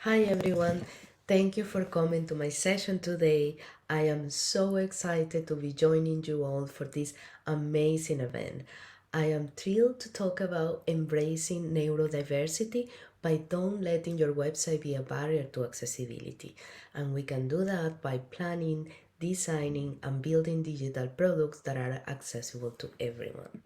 Hi everyone, thank you for coming to my session today. I am so excited to be joining you all for this amazing event. I am thrilled to talk about embracing neurodiversity by don't letting your website be a barrier to accessibility. And we can do that by planning, designing, and building digital products that are accessible to everyone.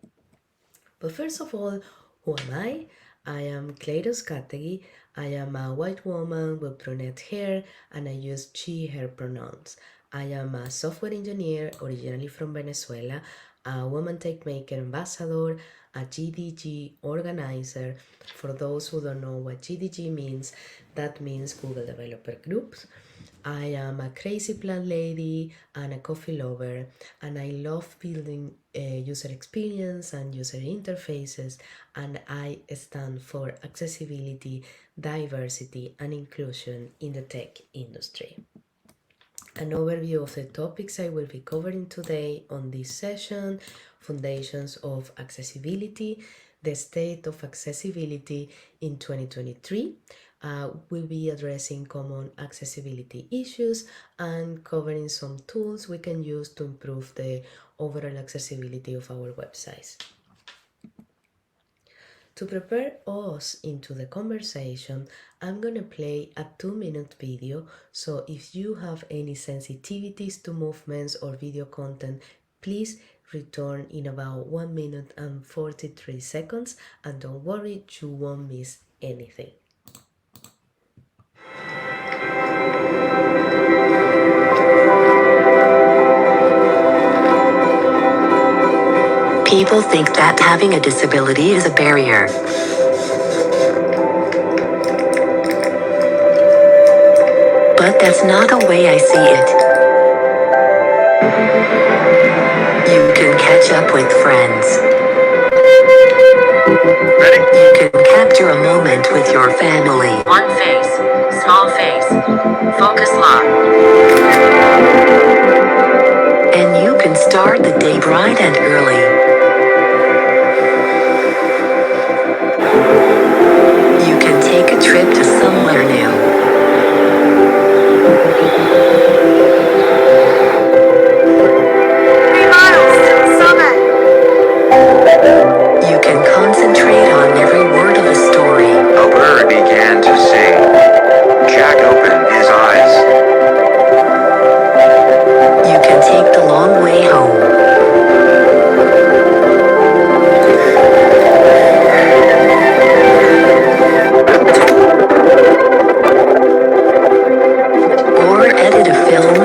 But first of all, who am I? I am Cleyra. I am a white woman with brunette hair and I use she, her pronouns. I am a software engineer originally from Venezuela, a woman Techmaker ambassador, a GDG organizer. For those who don't know what GDG means, that means Google Developer Groups. I am a crazy plant lady and a coffee lover, and I love building user experience and user interfaces, and I stand for accessibility, diversity, and inclusion in the tech industry. An overview of the topics I will be covering today on this session: foundations of accessibility, the state of accessibility in 2023. We'll be addressing common accessibility issues and covering some tools we can use to improve the overall accessibility of our websites. To prepare us into the conversation, I'm gonna play a 2-minute video, so if you have any sensitivities to movements or video content, please return in about 1 minute and 43 seconds, and don't worry, you won't miss anything. People think that having a disability is a barrier. But that's not the way I see it. You can catch up with friends. You can capture a moment with your family. One face, small face, focus lock. And you can start the day bright and early. You can take a trip to somewhere new. You can concentrate on every word of a story. A bird began to sing. Jack opened his eyes. You can take the long way home. Or edit a film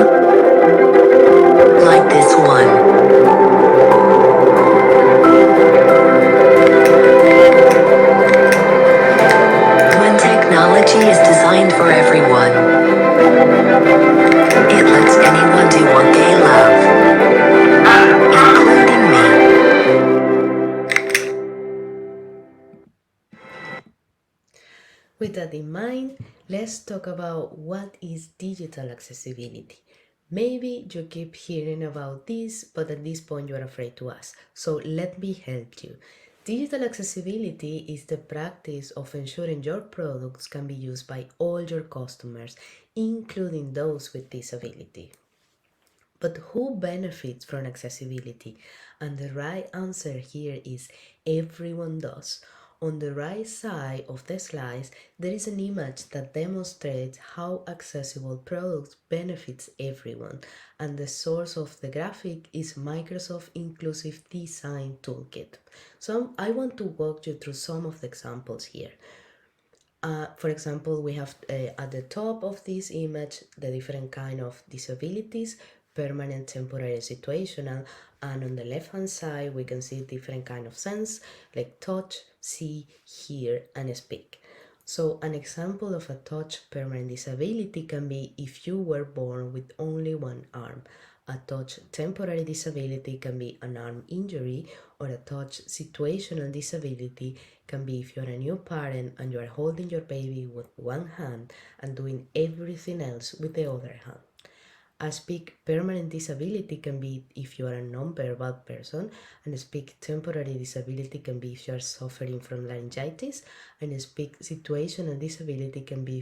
like this one. When technology is designed for everyone, it lets anyone do what they love, including me. With that in mind, let's talk about what is digital accessibility. Maybe you keep hearing about this, but at this point you are afraid to ask. So let me help you. Digital accessibility is the practice of ensuring your products can be used by all your customers, including those with disability. But who benefits from accessibility? And the right answer here is everyone does. On the right side of the slides, there is an image that demonstrates how accessible products benefits everyone, and the source of the graphic is Microsoft Inclusive Design Toolkit. So I want to walk you through some of the examples here. For example, we have at the top of this image the different kind of disabilities: permanent, temporary, situational, and on the left hand side we can see different kind of sense like touch, see, hear, and speak. So an example of a touch permanent disability can be if you were born with only one arm. A touch temporary disability can be an arm injury, or a touch situational disability can be if you're a new parent and you are holding your baby with one hand and doing everything else with the other hand. A speak permanent disability can be if you are a non-verbal person, and a speak temporary disability can be if you are suffering from laryngitis, and a speak situational disability can be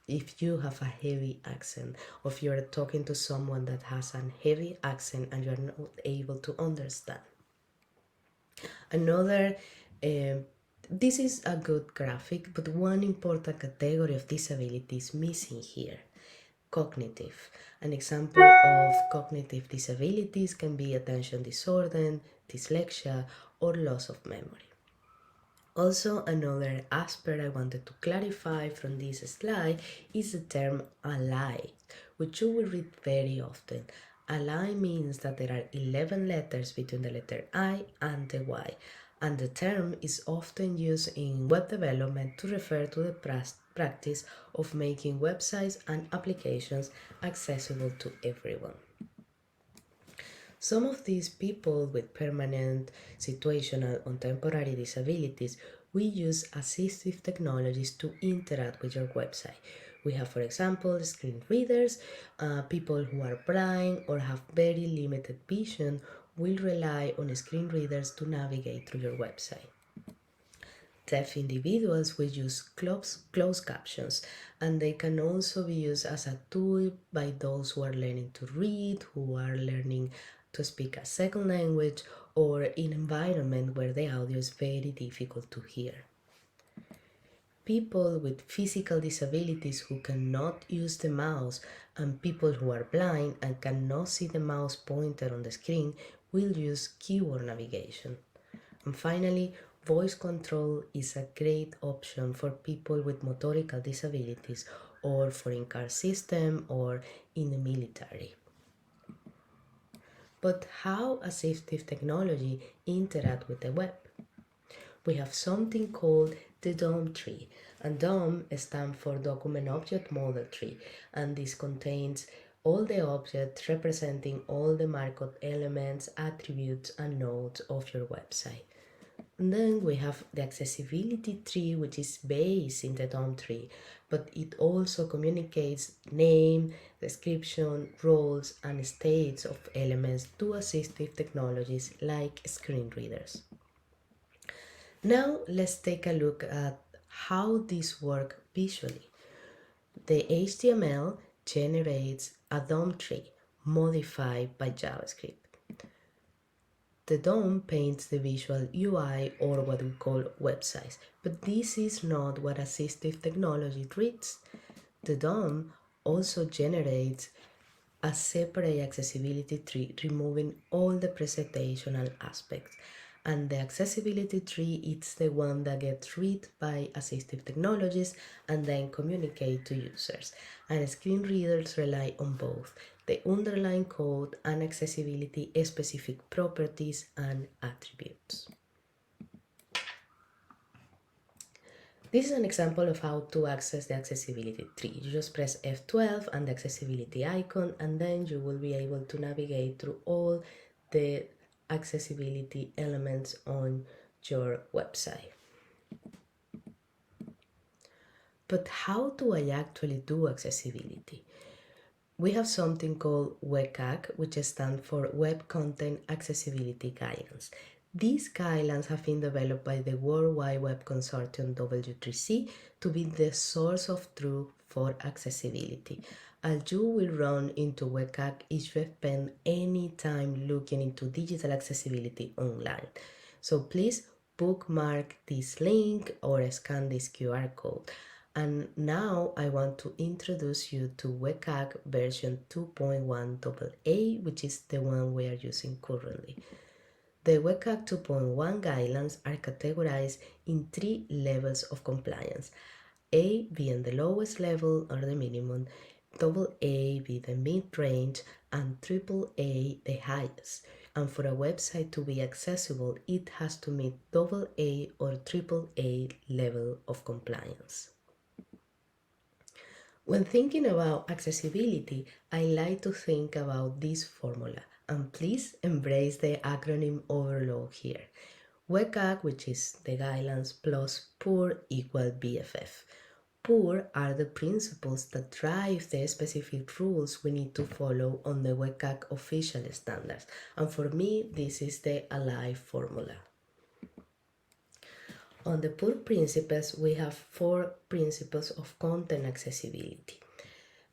if you have a heavy accent, or if you are talking to someone that has a heavy accent and you are not able to understand. Another, this is a good graphic, but one important category of disability is missing here. Cognitive. An example of cognitive disabilities can be attention disorder, dyslexia, or loss of memory. Also, another aspect I wanted to clarify from this slide is the term ally, which you will read very often. Ally means that there are 11 letters between the letter I and the Y, and the term is often used in web development to refer to the practice of making websites and applications accessible to everyone. Some of these people with permanent, situational, or temporary disabilities will use assistive technologies to interact with your website. We have, for example, screen readers. People who are blind or have very limited vision will rely on screen readers to navigate through your website. Deaf individuals will use closed captions, and they can also be used as a tool by those who are learning to read, who are learning to speak a second language, or in environment where the audio is very difficult to hear. People with physical disabilities who cannot use the mouse and people who are blind and cannot see the mouse pointer on the screen will use keyboard navigation. And finally, voice control is a great option for people with motorical disabilities or for in-car system or in the military. But how assistive technology interact with the web? We have something called the DOM tree, and DOM stands for Document Object Model Tree, and this contains all the objects representing all the markup elements, attributes, and nodes of your website. And then we have the accessibility tree, which is based in the DOM tree, but it also communicates name, description, roles, and states of elements to assistive technologies like screen readers. Now let's take a look at how this works visually. The HTML generates a DOM tree modified by JavaScript. The DOM paints the visual UI, or what we call websites, but this is not what assistive technology reads. The DOM also generates a separate accessibility tree, removing all the presentational aspects. And the accessibility tree is the one that gets read by assistive technologies and then communicate to users. And screen readers rely on both the underlying code and accessibility specific properties and attributes. This is an example of how to access the accessibility tree. You just press F12 and the accessibility icon, and then you will be able to navigate through all the accessibility elements on your website. But how do I actually do accessibility? We have something called WCAG, which stands for Web Content Accessibility Guidelines. These guidelines have been developed by the World Wide Web Consortium W3C to be the source of truth for accessibility. As you will run into WCAG if you spend any time looking into digital accessibility online. So please bookmark this link or scan this QR code. And now I want to introduce you to WCAG version 2.1 AA, which is the one we are using currently. The WCAG 2.1 guidelines are categorized in 3 levels of compliance, A being the lowest level or the minimum, AA being the mid-range, and AAA the highest. And for a website to be accessible, it has to meet AA or AAA level of compliance. When thinking about accessibility, I like to think about this formula, and please embrace the acronym overload here. WCAG, which is the guidelines, plus PUR equal BFF. Poor are the principles that drive the specific rules we need to follow on the WCAG official standards. And for me, this is the ALIVE formula. On the poor principles, we have 4 principles of content accessibility.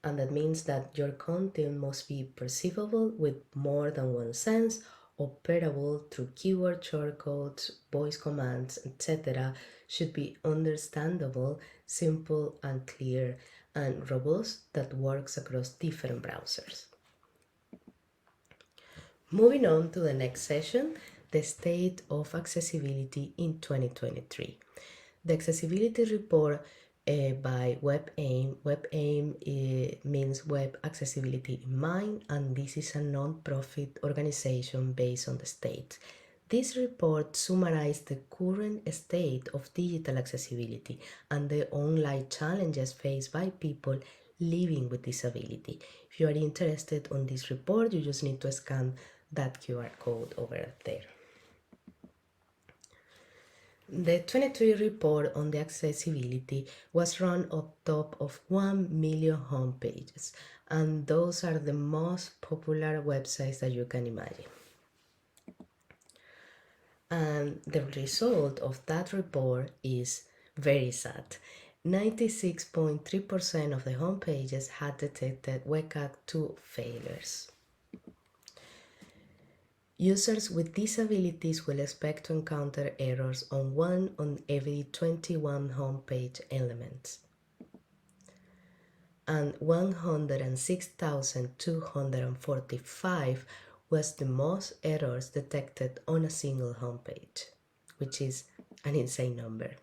And that means that your content must be perceivable with more than one sense, operable through keyword shortcodes, voice commands, etc., should be understandable, simple and clear, and robust that works across different browsers. Moving on to the next session, the state of accessibility in 2023. The accessibility report by WebAIM. WebAIM means Web Accessibility in Mind, and this is a non-profit organization based on the state. This report summarizes the current state of digital accessibility and the online challenges faced by people living with disability. If you are interested in this report, you just need to scan that QR code over there. The 23 report on the accessibility was run on top of 1 million homepages, and those are the most popular websites that you can imagine. And the result of that report is very sad. 96.3% of the homepages had detected WCAG 2 failures. Users with disabilities will expect to encounter errors on 1 on every 21 homepage elements. And 106,245 was the most errors detected on a single homepage, which is an insane number.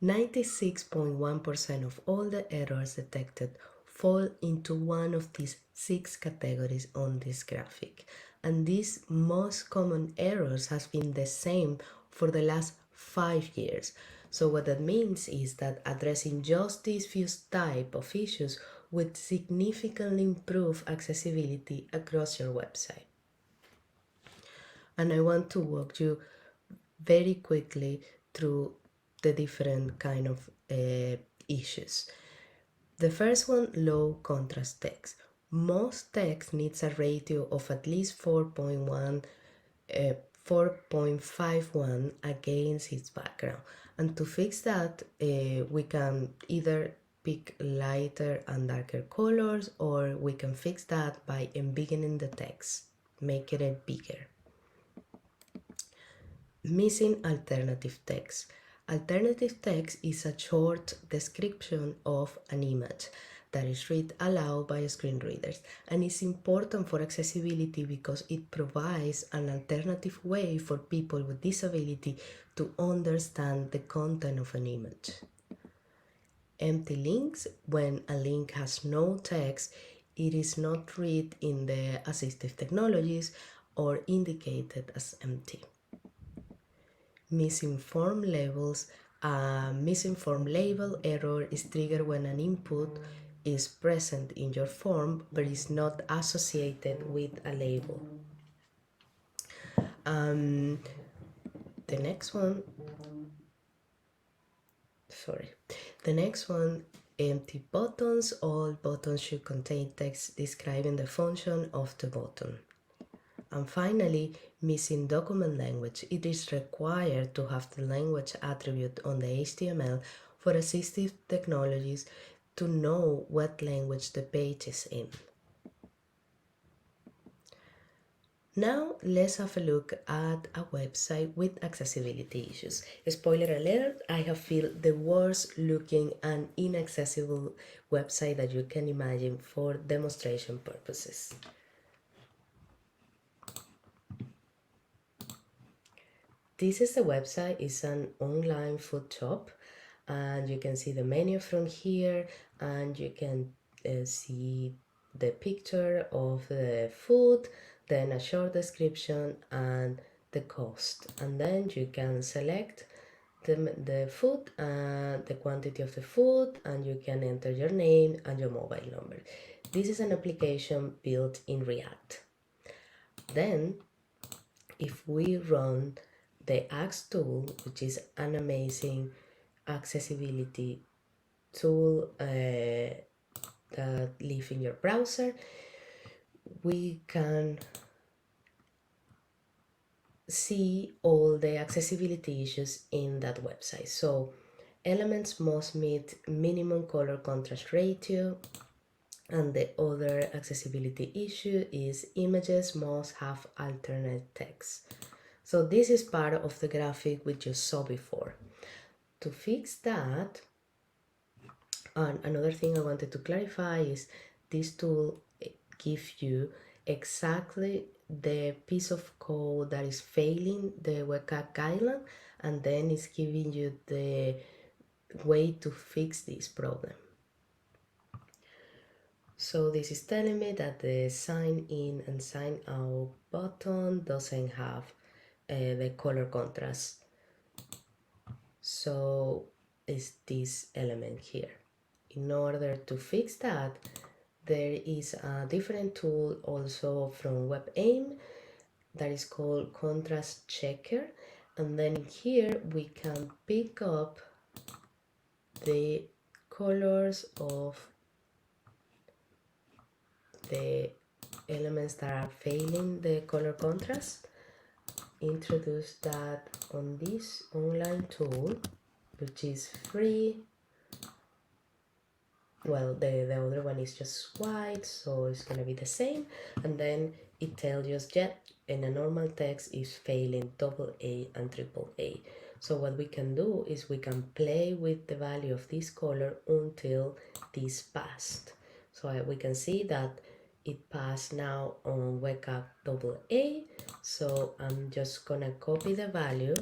96.1% of all the errors detected fall into one of these 6 categories on this graphic. And these most common errors has been the same for the last 5 years. So what that means is that addressing just these few type of issues would significantly improve accessibility across your website. And I want to walk you very quickly through the different kind of issues. The first one, low contrast text. Most text needs a ratio of at least 4.51 against its background. And to fix that, we can either pick lighter and darker colors, or we can fix that by embiggening the text, making it bigger. Missing alternative text. Alternative text is a short description of an image that is read aloud by screen readers, and is important for accessibility because it provides an alternative way for people with disability to understand the content of an image. Empty links. When a link has no text, it is not read in the assistive technologies or indicated as empty. Misinformed labels. A misinformed label error is triggered when an input is present in your form but is not associated with a label. The next one, empty buttons. All buttons should contain text describing the function of the button. And finally, missing document language. It is required to have the language attribute on the HTML for assistive technologies to know what language the page is in. Now let's have a look at a website with accessibility issues. Spoiler alert, I have filled the worst looking and inaccessible website that you can imagine for demonstration purposes. This is the website. It's an online food shop, and you can see the menu from here, and you can see the picture of the food, then a short description and the cost, and then you can select the food and the quantity of the food, and you can enter your name and your mobile number. This is an application built in React. Then if we run the Axe tool, which is an amazing accessibility tool that live in your browser, we can see all the accessibility issues in that website. So elements must meet minimum color contrast ratio, and the other accessibility issue is images must have alternate text. So this is part of the graphic we just saw before. To fix that, and another thing I wanted to clarify is this tool gives you exactly the piece of code that is failing the WCAG guideline, and then it's giving you the way to fix this problem. So this is telling me that the sign in and sign out button doesn't have the color contrast. So it's this element here. In order to fix that, there is a different tool also from WebAIM that is called Contrast Checker, and then here we can pick up the colors of the elements that are failing the color contrast, introduce that on this online tool, which is free. Well, the other one is just white, so it's gonna be the same, and then it tells us in a normal text is failing AA and AAA. So what we can do is we can play with the value of this color until this passed. So we can see that it passed now on WCAG AA. So I'm just gonna copy the value,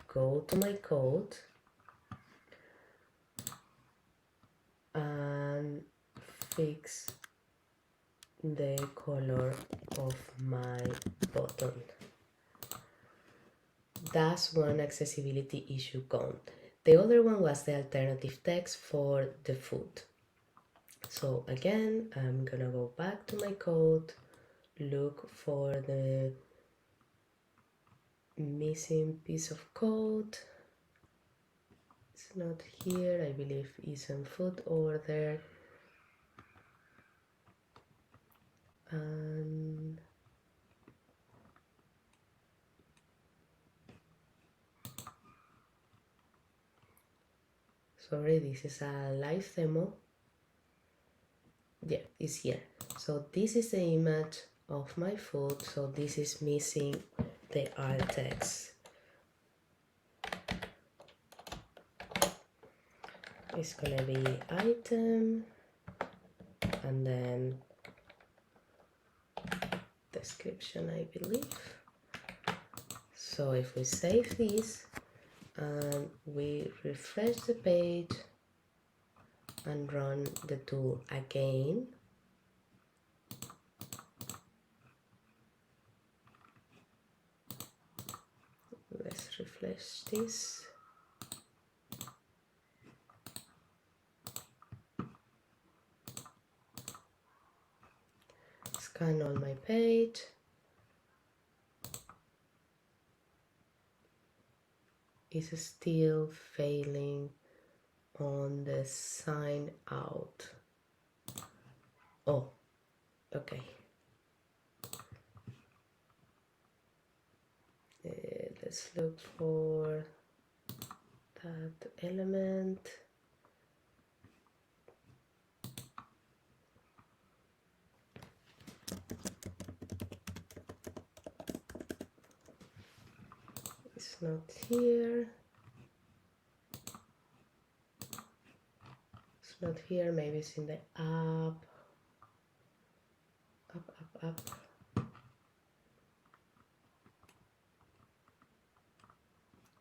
go to my code, and fix the color of my button. That's one accessibility issue gone. The other one was the alternative text for the food. So again, I'm gonna go back to my code, look for the missing piece of code. It's not here, I believe it's in food order. And sorry, this is a live demo. Yeah, it's here. So this is the image of my food. So this is missing the alt text. It's gonna be item and then description, I believe. So if we save this and we refresh the page and run the tool again, let's refresh this. Scan on my page. It's still failing on the sign out. Oh, okay. Let's look for that element. It's not here. It's not here. Maybe it's in the app. Up.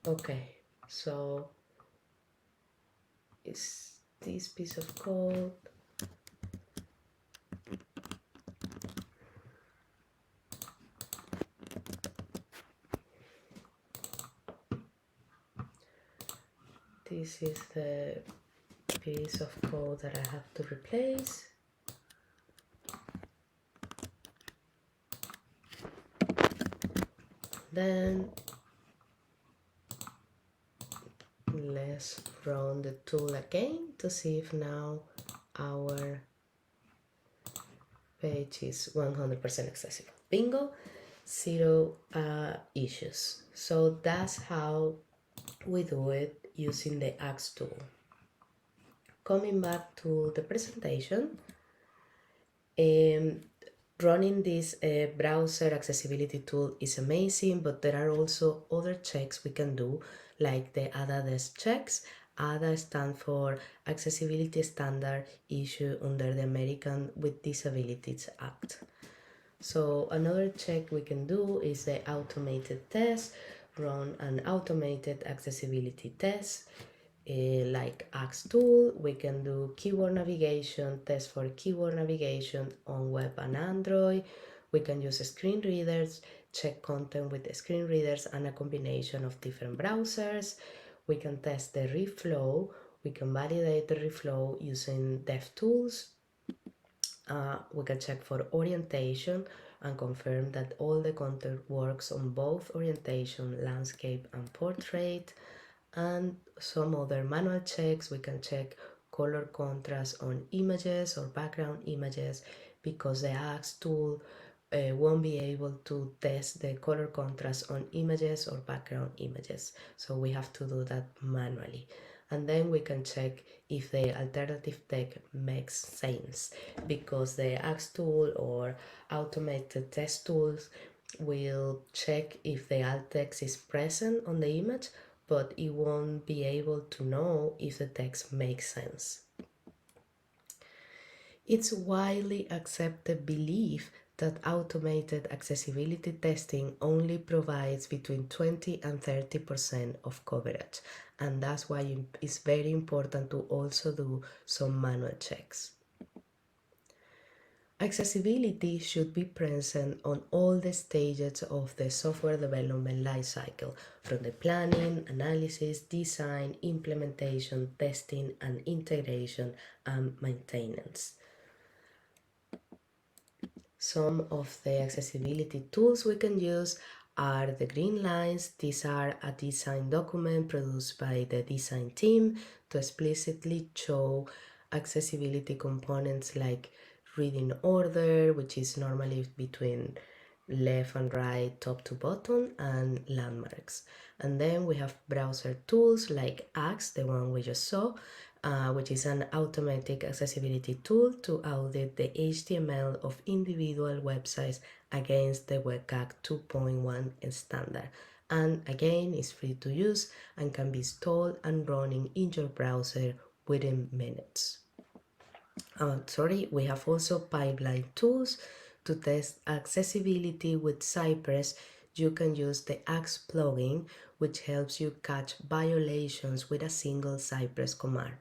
Okay, so it's this piece of code. This is the piece of code that I have to replace. Then let's Let's run the tool again to see if now our page is 100% accessible. Bingo, zero issues. So that's how we do it using the Axe tool. Coming back to the presentation, running this browser accessibility tool is amazing, but there are also other checks we can do, like the ADA checks. ADA stands for Accessibility Standard Issue under the American with Disabilities Act. So another check we can do is the automated test. Run an automated accessibility test. Like Axe tool, we can do keyboard navigation, test for keyboard navigation on web and Android. We can use screen readers, check content with screen readers and a combination of different browsers. We can test the reflow. We can validate the reflow using DevTools. We can check for orientation and confirm that all the content works on both orientation, landscape and portrait. And some other manual checks, we can check color contrast on images or background images, because the Axe tool won't be able to test the color contrast on images or background images. So we have to do that manually. And then we can check if the alternative text makes sense, because the Axe tool or automated test tools will check if the alt text is present on the image, but it won't be able to know if the text makes sense. It's widely accepted belief that automated accessibility testing only provides between 20 and 30% of coverage, and that's why it's very important to also do some manual checks. Accessibility should be present on all the stages of the software development lifecycle, from the planning, analysis, design, implementation, testing, and integration and maintenance. Some of the accessibility tools we can use are the green lines. These are a design document produced by the design team to explicitly show accessibility components like reading order, which is normally between left and right, top to bottom, and landmarks. And then we have browser tools like Axe, the one we just saw, which is an automatic accessibility tool to audit the HTML of individual websites against the WCAG 2.1 standard. And again, it's free to use and can be installed and running in your browser within minutes. We have also pipeline tools to test accessibility with Cypress. You can use the Axe plugin, which helps you catch violations with a single Cypress command.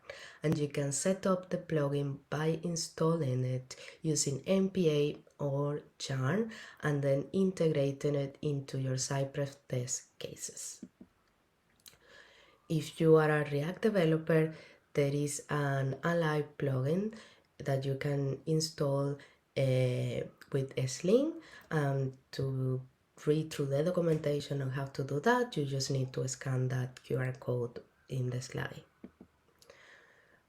And you can set up the plugin by installing it using npm or yarn and then integrating it into your Cypress test cases. If you are a React developer, there is an Alive plugin that you can install with Sling. To read through the documentation on how to do that, you just need to scan that QR code in the slide.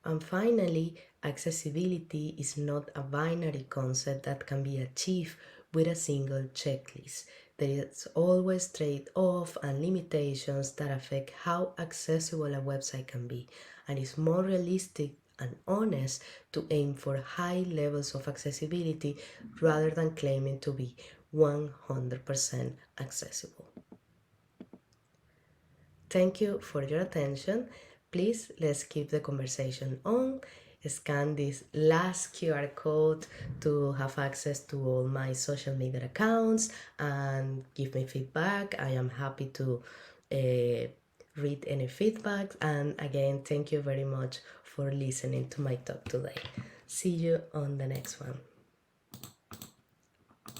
And finally, accessibility is not a binary concept that can be achieved with a single checklist. There is always trade-off and limitations that affect how accessible a website can be, and it's more realistic and honest to aim for high levels of accessibility rather than claiming to be 100% accessible. Thank you for your attention. Please, let's keep the conversation on. Scan this last QR code to have access to all my social media accounts and give me feedback. I am happy to read any feedback. And again, thank you very much for listening to my talk today. See you on the next one.